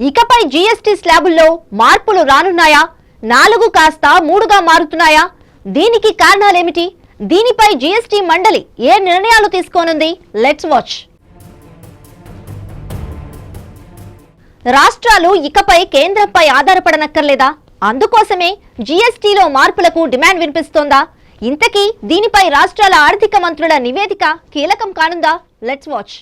ఇకపై జీఎస్టీ స్లాబుల్లో మార్పులు రానున్నాయా? 4 కాస్త 3గా మారుతున్నాయా? దీనికి కారణాలేమిటి? దీనిపై జీఎస్టీ మండలి ఏ నిర్ణయాలు తీసుకోనుంది? Let's watch. రాష్ట్రాలు ఇకపై కేంద్రంపై ఆధారపడనక్కర్లేదా? అందుకోసమే జీఎస్టీలో మార్పులకు డిమాండ్ వినిపిస్తోందా? ఇంతకీ దీనిపై రాష్ట్రాల ఆర్థిక మంత్రుల నివేదిక కీలకం కానుందా? Let's watch.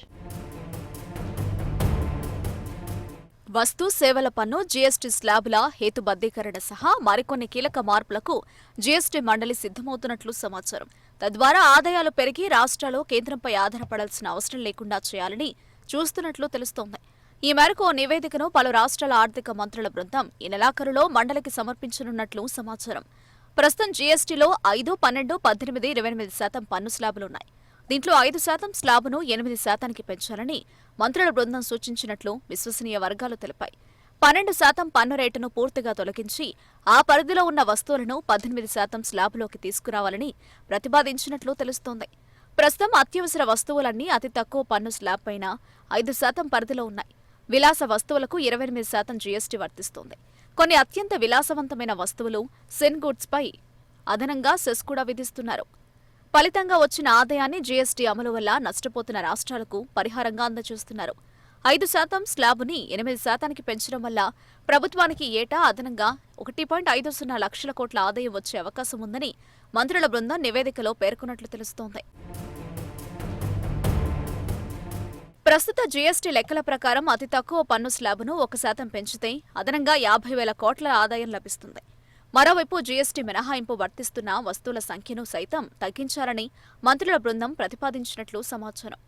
వస్తు సేవల పన్ను జీఎస్టీ స్లాబుల హేతుబద్ధీకరణ సహా మరికొన్ని కీలక మార్పులకు జీఎస్టీ మండలి సిద్ధమవుతున్నట్లు సమాచారం. తద్వారా ఆదాయాలు పెరిగి రాష్ట్రాలు కేంద్రంపై ఆధారపడాల్సిన అవసరం లేకుండా చేయాలని చూస్తున్నట్లు తెలుస్తోంది. ఈ మేరకు ఓ నివేదికను పలు రాష్ట్రాల ఆర్థిక మంత్రుల బృందం ఈ నెలాఖరులో మండలికి సమర్పించనున్నట్లు సమాచారం. ప్రస్తుతం జీఎస్టీలో 5, 12, 18, 28% పన్ను స్లాబులున్నాయి. దీంట్లో 5% స్లాబును 8% పెంచాలని మంత్రుల బృందం సూచించినట్లు విశ్వసనీయ వర్గాలు తెలిపాయి. 12% పన్ను రేటును పూర్తిగా తొలగించి ఆ పరిధిలో ఉన్న వస్తువులను 18% స్లాబులోకి తీసుకురావాలని ప్రతిపాదించినట్లు తెలుస్తోంది. ప్రస్తుతం అత్యవసర వస్తువులన్నీ అతి తక్కువ పన్ను స్లాబ్ పైన 5% పరిధిలో ఉన్నాయి. విలాస వస్తువులకు 28% జీఎస్టీ వర్తిస్తోంది. కొన్ని అత్యంత విలాసవంతమైన వస్తువులు, సెన్ గుడ్స్ పై అదనంగా సెస్ కూడా విధిస్తున్నారు. ఫలితంగా వచ్చిన ఆదాయాన్ని జీఎస్టీ అమలు వల్ల నష్టపోతున్న రాష్ట్రాలకు పరిహారంగా అందజేస్తున్నారు. 5% స్లాబుని 8% పెంచడం వల్ల ప్రభుత్వానికి ఏటా అదనంగా 1.50 లక్షల కోట్ల ఆదాయం వచ్చే అవకాశం ఉందని మంత్రుల బృందం నివేదికలో పేర్కొన్నట్లు తెలుస్తోంది. ప్రస్తుత జీఎస్టీ లెక్కల ప్రకారం అతి తక్కువ పన్ను స్లాబును 1% పెంచితే అదనంగా 50,000 కోట్ల ఆదాయం లభిస్తుంది. మరోవైపు జీఎస్టీ మినహాయింపు వర్తిస్తున్న వస్తువుల సంఖ్యను సైతం తగ్గించాలని మంత్రుల బృందం ప్రతిపాదించినట్లు సమాచారం.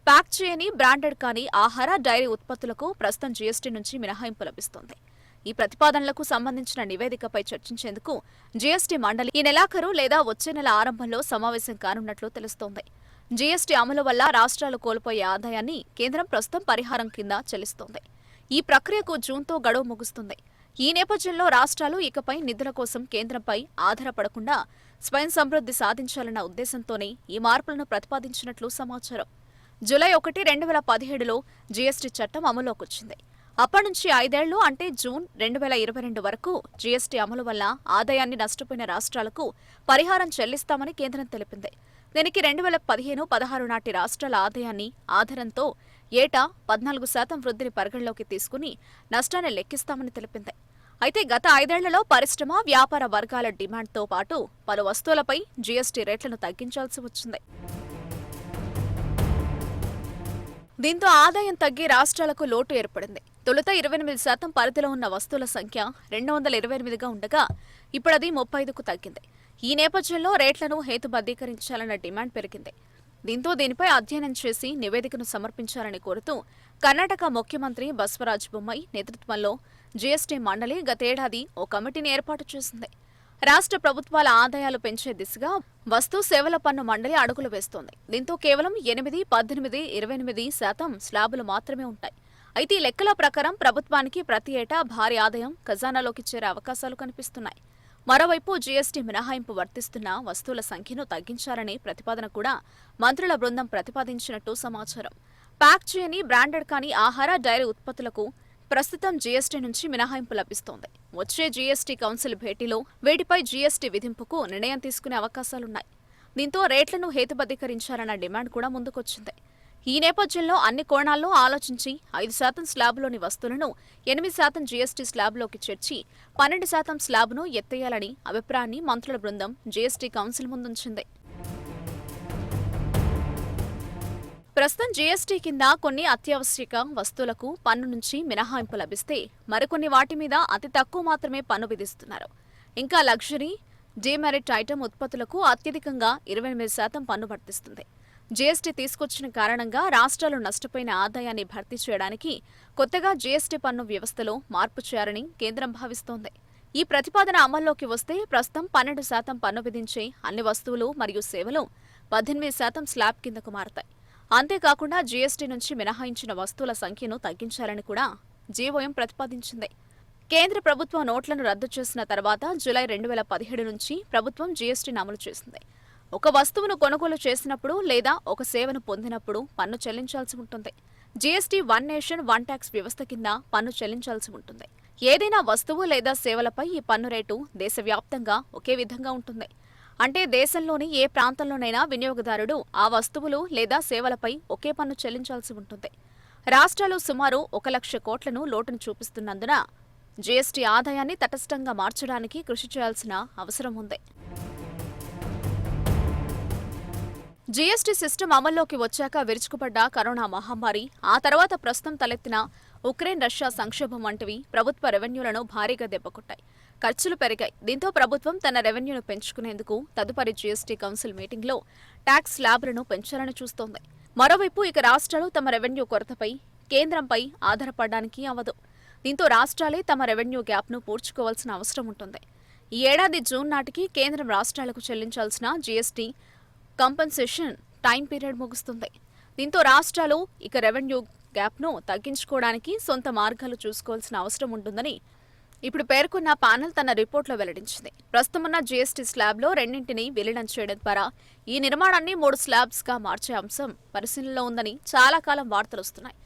ప్యాక్ చేయని, బ్రాండెడ్ కాని ఆహార, డైరీ ఉత్పత్తులకు ప్రస్తుతం జీఎస్టీ నుంచి మినహాయింపు లభిస్తోంది. ఈ ప్రతిపాదనలకు సంబంధించిన నివేదికపై చర్చించేందుకు జీఎస్టీ మండలి ఈ నెలాఖరు లేదా వచ్చే నెల ఆరంభంలో సమావేశం కానున్నట్లు తెలుస్తోంది. జీఎస్టీ అమలు వల్ల రాష్ట్రాలు కోల్పోయే ఆదాయాన్ని కేంద్రం ప్రస్తుతం పరిహారం కింద చెల్లిస్తోంది. ఈ ప్రక్రియకు జూన్తో గడువు ముగుస్తుంది. ఈ నేపథ్యంలో రాష్ట్రాలు ఇకపై నిధుల కోసం కేంద్రంపై ఆధారపడకుండా స్వయం సమృద్ధి సాధించాలన్న ఉద్దేశంతోనే ఈ మార్పులను ప్రతిపాదించినట్లు సమాచారం. జూలై 1, 2017లో జీఎస్టీ చట్టం అమలులోకొచ్చింది. అప్పటి నుంచి 5 ఏళ్లు అంటే జూన్ 2022 వరకు జీఎస్టీ అమలు వల్ల ఆదాయాన్ని నష్టపోయిన రాష్ట్రాలకు పరిహారం చెల్లిస్తామని కేంద్రం తెలిపింది. దీనికి 2015-16 నాటి రాష్ట్రాల ఆదాయాన్ని ఆధారంతో ఏటా 14% వృద్ధిని పరిగణలోకి తీసుకుని నష్టాన్ని లెక్కిస్తామని తెలిపింది. అయితే గత 5 ఏళ్లలో పరిశ్రమ, వ్యాపార వర్గాల డిమాండ్తో పాటు పలు వస్తువులపై జీఎస్టీ రేట్లను తగ్గించాల్సి వచ్చింది. దీంతో ఆదాయం తగ్గి రాష్ట్రాలకు లోటు ఏర్పడింది. తొలుత 28% పరిధిలో ఉన్న వస్తువుల సంఖ్య 228గా ఉండగా ఇప్పుడు అది 35కు తగ్గింది. ఈ నేపథ్యంలో రేట్లను హేతుబద్ధీకరించాలన్న డిమాండ్ పెరిగింది. దీంతో దీనిపై అధ్యయనం చేసి నివేదికను సమర్పించాలని కోరుతూ కర్ణాటక ముఖ్యమంత్రి బసవరాజ్ బొమ్మాయి నేతృత్వంలో జీఎస్టీ మండలి గతేడాది ఓ కమిటీని ఏర్పాటు చేసింది. రాష్ట్ర ప్రభుత్వాల ఆదాయాలు పెంచే దిశగా వస్తు సేవల పన్ను మండలి అడుగులు వేస్తోంది. దీంతో కేవలం 8, 18, 28% స్లాబులు మాత్రమే ఉంటాయి. అయితే ఈ లెక్కల ప్రకారం ప్రభుత్వానికి ప్రతి ఏటా భారీ ఆదాయం ఖజానాలోకి చేరే అవకాశాలు కనిపిస్తున్నాయి. మరోవైపు జీఎస్టీ మినహాయింపు వర్తిస్తున్న వస్తువుల సంఖ్యను తగ్గించాలనే ప్రతిపాదన కూడా మంత్రుల బృందం ప్రతిపాదించినట్టు సమాచారం. ప్యాక్ చేయని, బ్రాండెడ్ కాని ఆహార, డైరీ ఉత్పత్తులకు ప్రస్తుతం జీఎస్టీ నుంచి మినహాయింపు లభిస్తోంది. వచ్చే జీఎస్టీ కౌన్సిల్ భేటీలో వీటిపై జీఎస్టీ విధింపుకు నిర్ణయం తీసుకునే అవకాశాలున్నాయి. దీంతో రేట్లను హేతుబద్ధీకరించాలన్న డిమాండ్ కూడా ముందుకొచ్చింది. ఈ నేపథ్యంలో అన్ని కోణాల్లో ఆలోచించి 5% స్లాబులోని వస్తువులను 8% జీఎస్టీ స్లాబులోకి చేర్చి 12% స్లాబును ఎత్తేయాలని అభిప్రాయాన్ని మంత్రుల బృందం జీఎస్టీ కౌన్సిల్ ముందుంచింది. ప్రస్తుతం జీఎస్టీ కింద కొన్ని అత్యావశ్యక వస్తువులకు పన్ను నుంచి మినహాయింపు లభిస్తే మరికొన్ని వాటి మీద అతి తక్కువ మాత్రమే పన్ను విధిస్తున్నారు. ఇంకా లగ్జరీ, డీమెరిట్ ఐటమ్ ఉత్పత్తులకు అత్యధికంగా 28% పన్ను వర్తిస్తుంది. జీఎస్టీ తీసుకొచ్చిన కారణంగా రాష్ట్రాలు నష్టపోయిన ఆదాయాన్ని భర్తీ చేయడానికి కొత్తగా జీఎస్టీ పన్ను వ్యవస్థలో మార్పు చేయాలని కేంద్రం భావిస్తోంది. ఈ ప్రతిపాదన అమల్లోకి వస్తే ప్రస్తుతం 12% పన్ను విధించే అన్ని వస్తువులు మరియు సేవలు 18% స్లాబ్ కిందకు మారతాయి. అంతేకాకుండా జీఎస్టీ నుంచి మినహాయించిన వస్తువుల సంఖ్యను తగ్గించాలని కూడా జీవోఎం ప్రతిపాదించింది. కేంద్ర ప్రభుత్వం నోట్లను రద్దు చేసిన తర్వాత జూలై 2017 నుంచి ప్రభుత్వం జీఎస్టీని అమలు చేసింది. ఒక వస్తువును కొనుగోలు చేసినప్పుడు లేదా ఒక సేవను పొందినప్పుడు పన్ను చెల్లించాల్సి ఉంటుంది. GST one nation one tax వ్యవస్థ కింద పన్ను చెల్లించాల్సి ఉంటుంది. ఏదైనా వస్తువు లేదా సేవలపై ఈ పన్ను రేటు దేశవ్యాప్తంగా ఒకే విధంగా ఉంటుంది. అంటే దేశంలోని ఏ ప్రాంతంలోనైనా వినియోగదారుడు ఆ వస్తువులు లేదా సేవలపై ఒకే పన్ను చెల్లించాల్సి ఉంటుంది. రాష్ట్రాలు సుమారు 1,00,000 కోట్లను లోటును చూపిస్తున్నందున జీఎస్టీ ఆదాయాన్ని తటస్థంగా మార్చడానికి కృషి చేయాల్సిన అవసరం ఉంది. జీఎస్టీ సిస్టమ్ అమల్లోకి వచ్చాక విరుచుకుపడ్డ కరోనా మహమ్మారి, ఆ తర్వాత ప్రస్తుతం తలెత్తిన ఉక్రెయిన్ రష్యా సంక్షోభం వంటివి ప్రభుత్వ రెవెన్యూలను భారీగా దెబ్బకొట్టాయి. ఖర్చులు పెరిగాయి. దీంతో ప్రభుత్వం తన రెవెన్యూను పెంచుకునేందుకు తదుపరి జీఎస్టీ కౌన్సిల్ మీటింగ్లో ట్యాక్స్ స్లాబ్లను పెంచాలని చూస్తోంది. మరోవైపు ఇక రాష్ట్రాలు తమ రెవెన్యూ కొరతపై కేంద్రంపై ఆధారపడడానికి అవ్వదు. దీంతో రాష్ట్రాలే తమ రెవెన్యూ గ్యాప్ను పూడ్చుకోవాల్సిన అవసరం ఉంటుంది. ఈ ఏడాది జూన్ నాటికి కేంద్రం రాష్ట్రాలకు చెల్లించాల్సిన జీఎస్టీ కంపెన్సేషన్ టైం పీరియడ్ ముగుస్తుంది. దీంతో రాష్ట్రాలు ఇక రెవెన్యూ గ్యాప్ను తగ్గించుకోవడానికి సొంత మార్గాలు చూసుకోవాల్సిన అవసరం ఉంటుందని ఇప్పుడు పేర్కొన్న ప్యానెల్ తన రిపోర్టులో వెల్లడించింది. ప్రస్తుతమున్న జీఎస్టీ స్లాబ్లో రెండింటిని విలీనం చేయడం ద్వారా ఈ నిర్మాణాన్ని 3 స్లాబ్స్గా మార్చే అంశం పరిశీలనలో ఉందని చాలా కాలం వార్తలొస్తున్నాయి.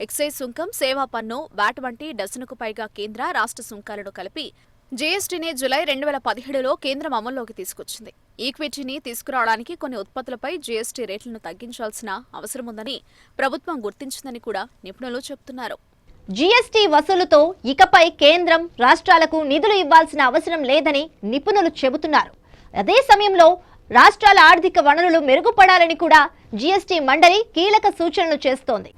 ఎక్సైజ్ సుంకం, సేవా పన్ను, వాట్ వంటి డజనుకు పైగా కేంద్ర, రాష్ట్ర సుంకాలను కలిపి జీఎస్టీని జులై 2017లో కేంద్రం అమల్లోకి తీసుకొచ్చింది. ఈక్విటీని తీసుకురావడానికి కొన్ని ఉత్పత్తులపై జీఎస్టీ రేట్లను తగ్గించాల్సిన అవసరం ఉందని ప్రభుత్వం గుర్తించిందని కూడా నిపుణులు చెబుతున్నారు. జీఎస్టీ వసూలుతో ఇకపై కేంద్రం రాష్ట్రాలకు నిధులు ఇవ్వాల్సిన అవసరం లేదని నిపుణులు చెబుతున్నారు. అదే సమయంలో రాష్ట్రాల ఆర్థిక వనరులు మెరుగుపడాలని కూడా జీఎస్టీ మండలి కీలక సూచనలు చేస్తోంది.